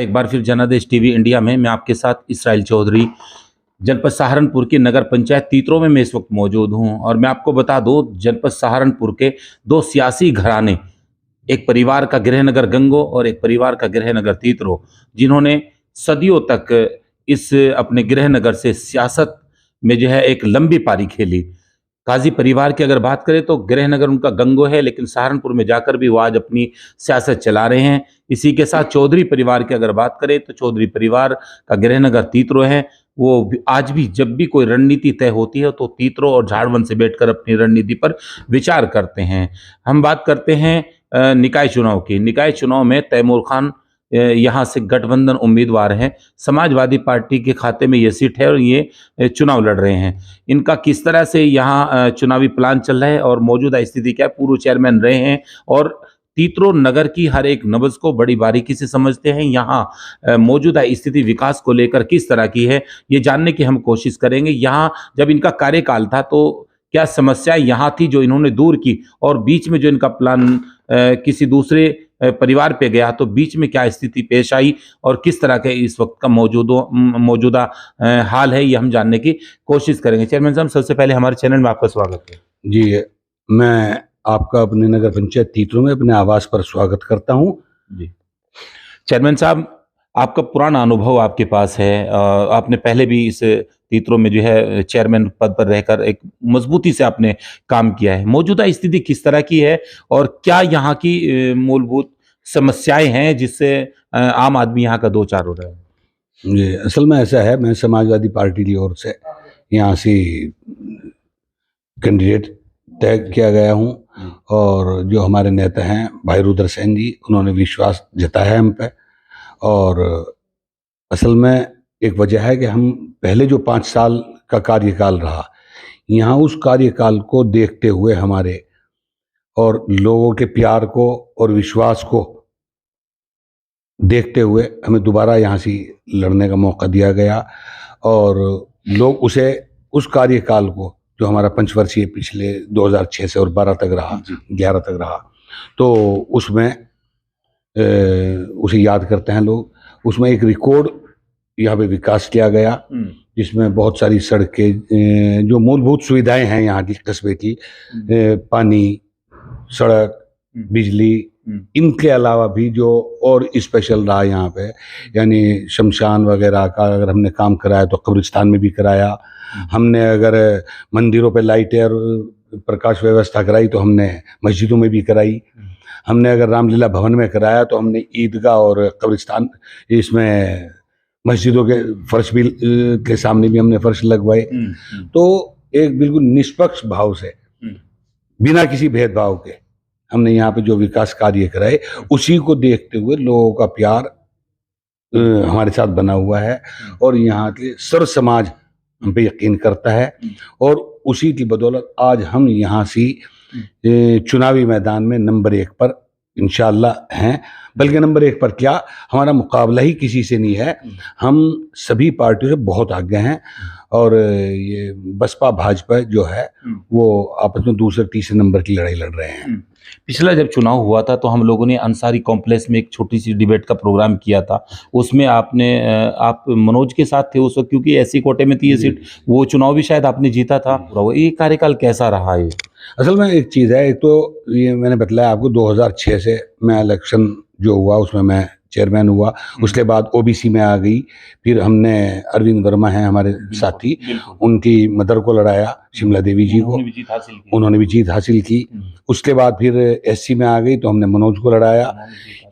एक बार फिर जनादेश टीवी इंडिया में मैं आपके साथ इसराइल चौधरी जनपद सहारनपुर की नगर पंचायत तीतरो में मैं इस वक्त मौजूद हूं। और मैं आपको बता दूं, जनपद सहारनपुर के दो सियासी घराने, एक परिवार का गृहनगर गंगो और एक परिवार का गृहनगर तीतरो, जिन्होंने सदियों तक इस अपने गृहनगर से सियासत में जो है एक लंबी पारी खेली। काजी परिवार की अगर बात करें तो गृहनगर उनका गंगो है, लेकिन सहारनपुर में जाकर भी वो आज अपनी सियासत चला रहे हैं। इसी के साथ चौधरी परिवार की अगर बात करें तो चौधरी परिवार का गृहनगर तीतरो है। वो आज भी जब भी कोई रणनीति तय होती है तो तीतरो और झाड़वन से बैठकर अपनी रणनीति पर विचार करते हैं। हम बात करते हैं निकाय चुनाव की। निकाय चुनाव में तैमूर खान यहाँ से गठबंधन उम्मीदवार हैं। समाजवादी पार्टी के खाते में ये सीट है और ये चुनाव लड़ रहे हैं। इनका किस तरह से यहाँ चुनावी प्लान चल रहा है और मौजूदा स्थिति क्या है, पूर्व चेयरमैन रहे हैं और तीतरो नगर की हर एक नब्ज को बड़ी बारीकी से समझते हैं। यहाँ मौजूदा स्थिति विकास को लेकर किस तरह की है, ये जानने की हम कोशिश करेंगे। यहाँ जब इनका कार्यकाल था तो क्या समस्या यहाँ थी जो इन्होंने दूर की, और बीच में जो इनका प्लान किसी दूसरे परिवार पे गया तो बीच में क्या स्थिति पेश आई और किस तरह के इस वक्त का मौजूदा हाल है, ये हम जानने की कोशिश करेंगे। चेयरमैन साहब, सबसे पहले हमारे चैनल में आपका स्वागत है। जी, मैं आपका अपने नगर पंचायत तीतरो में अपने आवास पर स्वागत करता हूं। जी चेयरमैन साहब, आपका पुराना अनुभव आपके पास है। आपने पहले भी इस तीतरो में जो है चेयरमैन पद पर रहकर एक मजबूती से आपने काम किया है। मौजूदा स्थिति किस तरह की है और क्या यहाँ की मूलभूत समस्याएं हैं जिससे आम आदमी यहाँ का दो चार हो रहा है? जी, असल में ऐसा है, मैं समाजवादी पार्टी की ओर से यहाँ से कैंडिडेट तय किया गया हूँ और जो हमारे नेता हैं भाई रुद्र सेन जी, उन्होंने विश्वास जताया है हम पे। और असल में एक वजह है कि हम पहले जो 5 साल का कार्यकाल रहा, यहाँ उस कार्यकाल को देखते हुए हमारे और लोगों के प्यार को और विश्वास को देखते हुए हमें दोबारा यहाँ से लड़ने का मौका दिया गया। और लोग उस कार्यकाल को जो हमारा पंचवर्षीय पिछले 2006 से और 12 तक रहा, 11 तक रहा, तो उसमें उसे याद करते हैं लोग। उसमें एक रिकॉर्ड यहाँ पे विकास किया गया, जिसमें बहुत सारी सड़कें, जो मूलभूत सुविधाएं हैं यहाँ की कस्बे की, पानी, सड़क, बिजली, इनके अलावा भी जो और स्पेशल रहा यहाँ पे, यानी शमशान वगैरह का अगर हमने काम कराया तो कब्रिस्तान में भी कराया। हमने अगर मंदिरों पे लाइटें और प्रकाश व्यवस्था कराई तो हमने मस्जिदों में भी कराई। हमने अगर रामलीला भवन में कराया तो हमने ईदगाह और कब्रिस्तान, इसमें मस्जिदों के फर्श भी के सामने भी हमने फर्श लगवाए। तो एक बिल्कुल निष्पक्ष भाव से, बिना किसी भेदभाव के हमने यहाँ पे जो विकास कार्य कराए, उसी को देखते हुए लोगों का प्यार हमारे साथ बना हुआ है और यहाँ के सर्व समाज हम पे यकीन करता है। और उसी की बदौलत आज हम यहाँ से चुनावी मैदान में नंबर 1 पर इंशाअल्लाह हैं। बल्कि नंबर 1 पर क्या, हमारा मुकाबला ही किसी से नहीं है। हम सभी पार्टियों से बहुत आगे हैं और ये बसपा भाजपा जो है वो आपस में दूसरे तीसरे नंबर की लड़ाई लड़ रहे हैं। पिछला जब चुनाव हुआ था तो हम लोगों ने अंसारी कॉम्प्लेक्स में एक छोटी सी डिबेट का प्रोग्राम किया था। उसमें आप मनोज के साथ थे उस वक्त, क्योंकि ऐसी कोटे में थी ये सीट, वो चुनाव भी शायद आपने जीता था। ये कार्यकाल कैसा रहा है? असल में एक चीज़ है, एक तो ये मैंने बताया आपको 2006 से मैं इलेक्शन जो हुआ उसमें मैं चेयरमैन हुआ। उसके बाद ओबीसी में आ गई। फिर हमने अरविंद वर्मा हैं हमारे साथी, उनकी मदर को लड़ाया, शिमला देवी जी को, उन्होंने भी जीत हासिल की। उसके बाद फिर एससी में आ गई तो हमने मनोज को लड़ाया।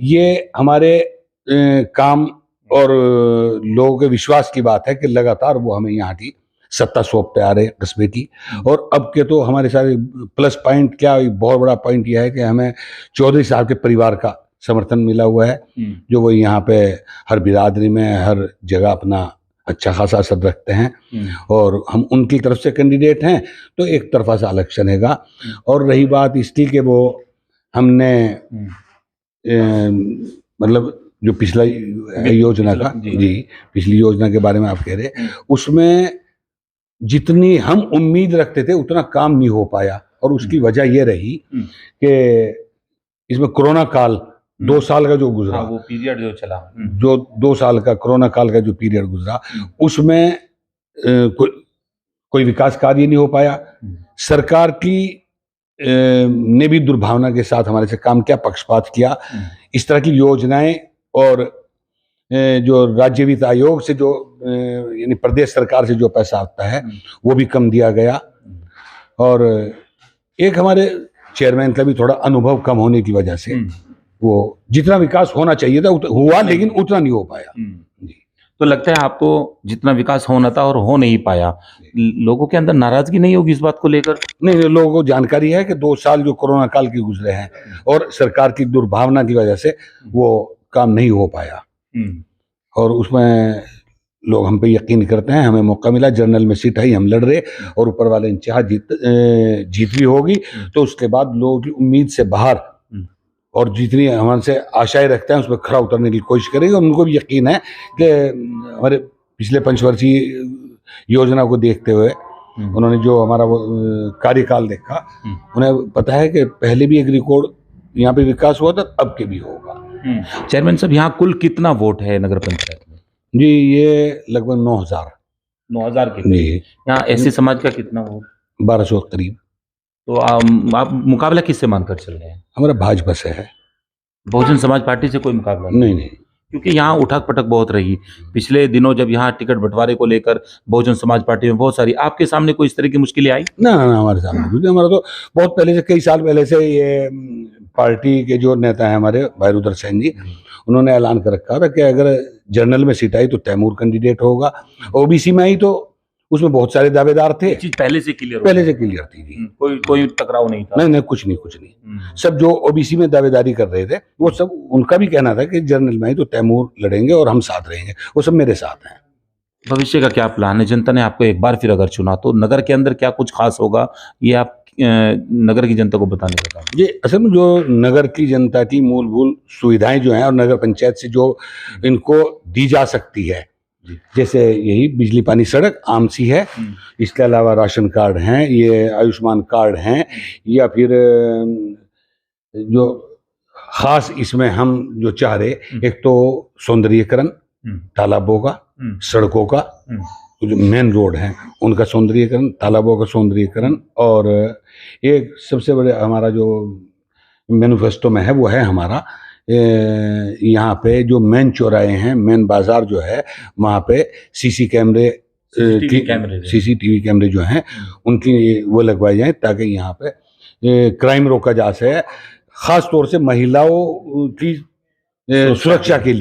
ये हमारे काम और लोगों के विश्वास की बात है कि लगातार वो हमें यहाँ की सत्ता सौंपते आ रहे कस्बे की। और अब के तो हमारे सारे प्लस पॉइंट क्या, बहुत बड़ा पॉइंट यह है कि हमें चौधरी साहब के परिवार का समर्थन मिला हुआ है, जो वो यहाँ पे हर बिरादरी में हर जगह अपना अच्छा खासा असर रखते हैं। और हम उनकी तरफ से कैंडिडेट हैं तो एक तरफा सा इलेक्शन हैगा। और रही बात इसकी कि वो हमने मतलब जो पिछला योजना का, जी पिछली योजना के बारे में आप कह रहे, उसमें जितनी हम उम्मीद रखते थे उतना काम नहीं हो पाया। और उसकी वजह ये रही कि इसमें कोरोना काल 2 साल का जो गुजरा, वो पीरियड जो चला, जो 2 साल का कोरोना काल का जो पीरियड गुजरा, उसमें कोई विकास कार्य नहीं हो पाया। सरकार की ने भी दुर्भावना के साथ हमारे से काम किया, पक्षपात किया। इस तरह की योजनाएं और जो राज्य वित्त आयोग से जो यानी प्रदेश सरकार से जो पैसा आता है वो भी कम दिया गया। और एक हमारे चेयरमैन का भी थोड़ा अनुभव कम होने की वजह से वो जितना विकास होना चाहिए था हुआ, लेकिन उतना नहीं हो पाया। जी। तो लगता है आपको जितना विकास होना था और हो नहीं पाया, लोगों के अंदर नाराजगी नहीं होगी इस बात को लेकर? नहीं, लोगों को जानकारी है कि 2 साल जो कोरोना काल के गुजरे हैं और सरकार की दुर्भावना की वजह से वो काम नहीं हो पाया। और उसमें लोग हम पे यकीन करते हैं, हमें मौका मिला, जनरल में सीट आई, हम लड़ रहे और ऊपर वाले ने चाहा जीत भी होगी। तो उसके बाद लोगों की उम्मीद से बाहर और जितनी हमसे आशाएं रखते हैं उस पर खरा उतरने की कोशिश करेंगे। और उनको भी यकीन है कि हमारे पिछले पंचवर्षीय योजना को देखते हुए उन्होंने जो हमारा वो कार्यकाल देखा, उन्हें पता है कि पहले भी एक रिकॉर्ड यहाँ पे विकास हुआ था, अब के भी होगा। चेयरमैन साहब, यहाँ कुल कितना वोट है नगर पंचायत में? जी, ये लगभग 9,000 के करीब। यहाँ एससी समाज का कितना वोट? 1200 के करीब। तो आप मुकाबला किससे मानकर चल रहे हैं? हमारा भाजपा से है। बहुजन समाज पार्टी से कोई मुकाबला नहीं। क्योंकि यहाँ उठक पटक बहुत रही पिछले दिनों, जब यहाँ टिकट बंटवारे को लेकर बहुजन समाज पार्टी में बहुत सारी, आपके सामने कोई इस तरह की मुश्किलें आई? ना, हमारे सामने क्योंकि हमारा तो बहुत पहले से, कई साल पहले से ये पार्टी के जो नेता हैं हमारे भाई रुद्र सेन जी, उन्होंने ऐलान कर रखा था कि अगर जनरल में सीट आई तो तैमूर कैंडिडेट होगा, ओबीसी में आई तो उसमें बहुत सारे दावेदार थे। चीज पहले से क्लियर थी जी। कोई टकराव नहीं था? नहीं, कुछ नहीं। सब जो ओबीसी में दावेदारी कर रहे थे वो सब, उनका भी कहना था कि जनरल में आई तो तैमूर लड़ेंगे और हम साथ रहेंगे। वो सब मेरे साथ हैं। भविष्य का क्या प्लान है? जनता ने आपको एक बार फिर अगर चुना तो नगर के अंदर क्या कुछ खास होगा, ये आप नगर की जनता को बताने का काम? ये असल में जो नगर की जनता की मूलभूत सुविधाएं जो हैं और नगर पंचायत से जो इनको दी जा सकती है, जैसे यही बिजली पानी सड़क आम सी है, इसके अलावा राशन कार्ड हैं, ये आयुष्मान कार्ड हैं, या फिर जो खास इसमें हम जो चाह रहे, एक तो सौंदर्यीकरण तालाबों का, सड़कों का, जो मेन रोड हैं उनका सौंदर्यीकरण, तालाबों का सौंदर्यीकरण, और एक सबसे बड़े हमारा जो मैनिफेस्टो में है वो है हमारा यहाँ पे जो मेन चौराहे हैं, मेन बाजार जो है, वहाँ पे सीसीटीवी कैमरे जो हैं उनकी वो लगवाए जाएं, ताकि यहाँ पे क्राइम रोका जा सके, खास तौर से महिलाओं की सुरक्षा के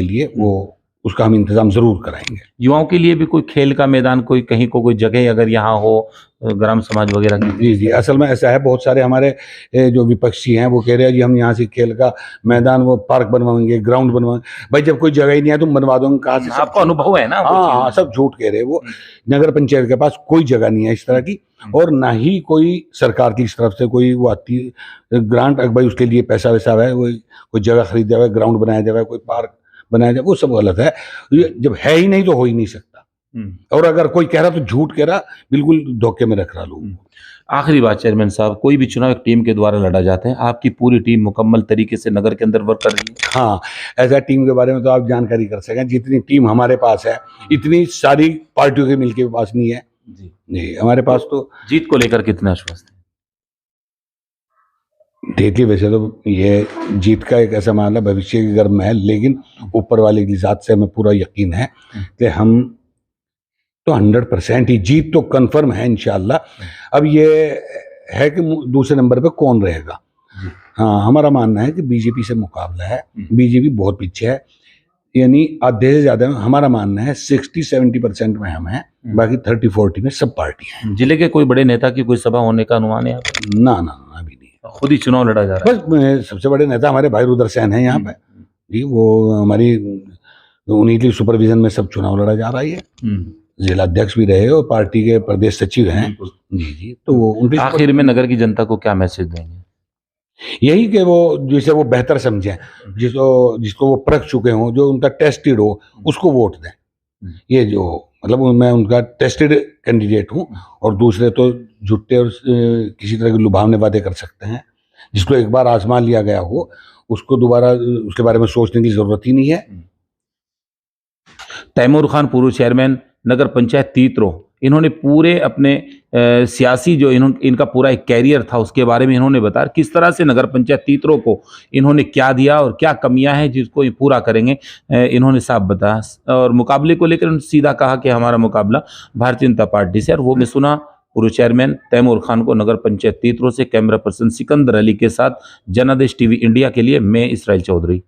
लिए वो उसका हम इंतजाम जरूर कराएंगे। युवाओं के लिए भी कोई खेल का मैदान, कोई कहीं को कोई जगह अगर यहाँ हो, ग्राम समाज वगैरह की? जी, असल में ऐसा है, बहुत सारे हमारे जो विपक्षी हैं वो कह रहे हैं जी हम यहाँ से खेल का मैदान, वो पार्क बनवाएंगे, ग्राउंड बनवाएंगे। भाई जब कोई जगह ही नहीं है तो बनवा दो, कहाँ से? आपको अनुभव है ना? हाँ, सब झूठ कह रहे हैं वो। नगर पंचायत के पास कोई जगह नहीं है इस तरह की, और ना ही कोई सरकार की तरफ से कोई वो आती ग्रांट, भाई उसके लिए पैसा वैसा है, कोई जगह खरीदा हुआ, ग्राउंड बनाया जाए, कोई पार्क बनाया जाए, वो सब गलत है। ये जब है ही नहीं तो हो ही नहीं सकता। और अगर कोई कह रहा तो झूठ कह रहा, बिल्कुल धोखे में रख रहा लोगों को। आखिरी बात चेयरमैन साहब, कोई भी चुनाव एक टीम के द्वारा लड़ा जाता है, आपकी पूरी टीम मुकम्मल तरीके से नगर के अंदर वर्क कर रही है? हाँ, ऐसा टीम के बारे में तो आप जानकारी कर सकें, जितनी टीम हमारे पास है इतनी सारी पार्टियों के मिलके पास नहीं है जी। हमारे पास तो जीत को लेकर कितने आश्वस्त हैं? देखिए, वैसे तो ये जीत का एक ऐसा मामला भविष्य की गर्म है, लेकिन ऊपर वाले की ज़ात से हमें पूरा यकीन है कि हम तो 100% ही जीत तो कंफर्म है इंशाअल्लाह। अब ये है कि दूसरे नंबर पे कौन रहेगा। हाँ, हमारा मानना है कि बीजेपी से मुकाबला है, बीजेपी बहुत पीछे है, यानी आधे से ज़्यादा हमारा मानना है 60-70% में हम हैं, बाकी 30-40 में सब पार्टी हैं। जिले के कोई बड़े नेता की कोई सभा होने का अनुमान है? ना, अभी नहीं। खुद ही चुनाव लड़ा जा रहा है? बस सबसे बड़े नेता हमारे भाई रुद्र सेन हैं यहाँ पे जी, वो हमारी उन्हीं की सुपरविजन में सब चुनाव लड़ा जा रहा है। जिला अध्यक्ष भी रहे और पार्टी के प्रदेश सचिव हैं जी। तो वो उनके आखिर में नगर की जनता को क्या मैसेज देंगे? यही कि वो जिसे वो बेहतर समझें, जिसको वो परख चुके हों, जो उनका टेस्टेड हो, उसको वोट दें। ये जो मतलब मैं उनका टेस्टेड कैंडिडेट हूँ, और दूसरे तो झूठे और किसी तरह के लुभावने वादे कर सकते हैं, जिसको एक बार आजमा लिया गया हो, उसको दोबारा उसके बारे में सोचने की जरूरत ही नहीं है। तैमूर खान पूर्व चेयरमैन नगर पंचायत तीतरो, इन्होंने पूरे अपने सियासी जो इनका पूरा एक कैरियर था उसके बारे में इन्होंने बताया किस तरह से नगर पंचायत तीतरो को इन्होंने क्या दिया और क्या कमियां हैं जिसको ये पूरा करेंगे, इन्होंने साफ बताया। और मुकाबले को लेकर उन्होंने सीधा कहा कि हमारा मुकाबला भारतीय जनता पार्टी से। और वो मैं सुना पूर्व चेयरमैन तैमूर खान को नगर पंचायत तीतरो से। कैमरा पर्सन सिकंदर अली के साथ जनादेश टीवी इंडिया के लिए मैं इसराइल चौधरी।